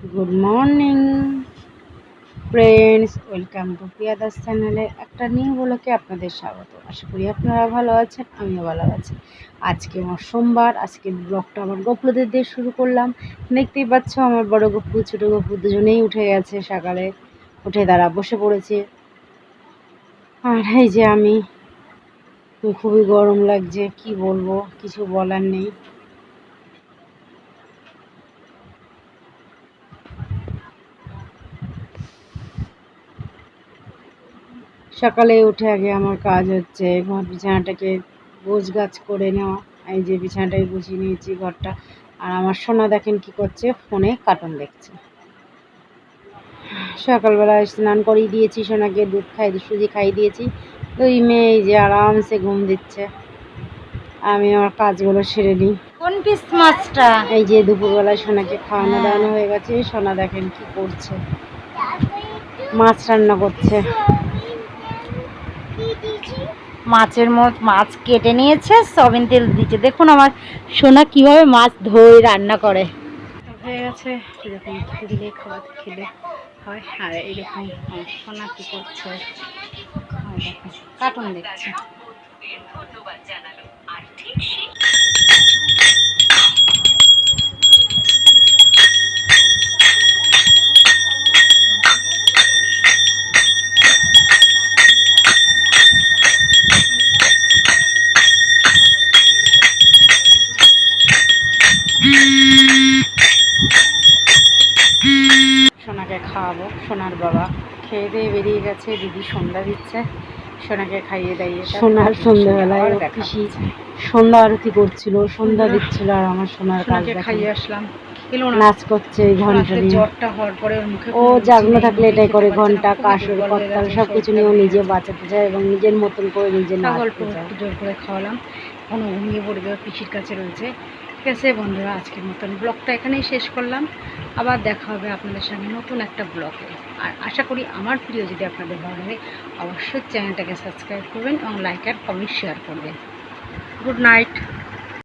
Good morning friends, welcome to Priyadas চ্যানেলে একটা new ব্লগে আপনাদের স্বাগত। আশা করি আপনারা ভালো আছেন, আমিও ভালো আছি। আজকে আমার সোমবার, আজকে ব্লগটা আমার গপুদের দিয়ে শুরু করলাম। দেখতেই পাচ্ছ আমার বড় গপু ছোটো গপু দুজনেই উঠে গেছে, সকালে উঠে তারা বসে পড়েছে। আর এই যে আমি, খুবই গরম লাগছে, কি বলবো, কিছু বলার নেই। সকালে উঠে আগে আমার কাজ হচ্ছে ঘর বিছানাটাকে গোছগাছ করে নেওয়া। এই যে বিছানাটাকে গুছিয়ে নিয়েছি ঘরটা। আর আমার সোনা দেখেন কি করছে, ফোনে কার্টুন দেখছে। সকালবেলায় স্নান করিয়ে দিয়েছি সোনাকে, দুধ সুজি খাইয়ে দিয়েছি। দুই মেয়ে এই যে আরামসে ঘুম দিচ্ছে। আমি আমার কাজগুলো সেরে নিই। কোন পিস মাছটা? এই যে দুপুরবেলায় সোনাকে খাওয়ানো দাওয়ানো হয়ে গেছে। সোনা দেখেন কি করছে, মাছ রান্না করছে। মাছের মাছ কেটে নিয়েছে, সয়াবিন তেল দিচ্ছে। দেখুন আমার সোনা কিভাবে মাছ ধরে রান্না করে। হয়ে গেছে, এরকম দিলে খাবার খেলে হয়। আর এইরকম সোনা কি করছে, কার্টুন দেখছে। সোনাকে খাওয়াবো। সোনার বাবা খেয়ে দিয়ে বেরিয়ে গেছে, দিদি সন্ধ্যা দিচ্ছে। সোনাকে খাইয়ে দাইয়ে সোনার সন্ধ্যাবেলায় পিসি সন্ধ্যা আরতি করছিল, সন্ধ্যা দিচ্ছিল। আর আমার সোনার কাজে খাইয়ে আসলাম, নাচ করছে এই ঘন্টা নিয়ে। জ্বরটা হওয়ার পরে ও জাগনো থাকলে এটাই করে, ঘন্টা কাসর কর্তাল সব কিছু নিয়ে ও নিজে বাঁচাতে চায় এবং নিজের মতন করে নিজে নাচতে চায়। জোর করে খাওয়ালাম, এখন ঘুমিয়ে পড়বে, পিসির কাছে রয়েছে। ঠিক আছে বন্ধুরা, আজকের মতন ব্লগটা এখানেই শেষ করলাম। আবার দেখা হবে আপনাদের সঙ্গে নতুন একটা ব্লগে। আর আশা করি আমার ভিডিও যদি আপনাদের ভালো লাগে, অবশ্যই চ্যানেলটাকে সাবস্ক্রাইব করবেন এবং লাইক আর কমেন্ট শেয়ার করবেন। Good night.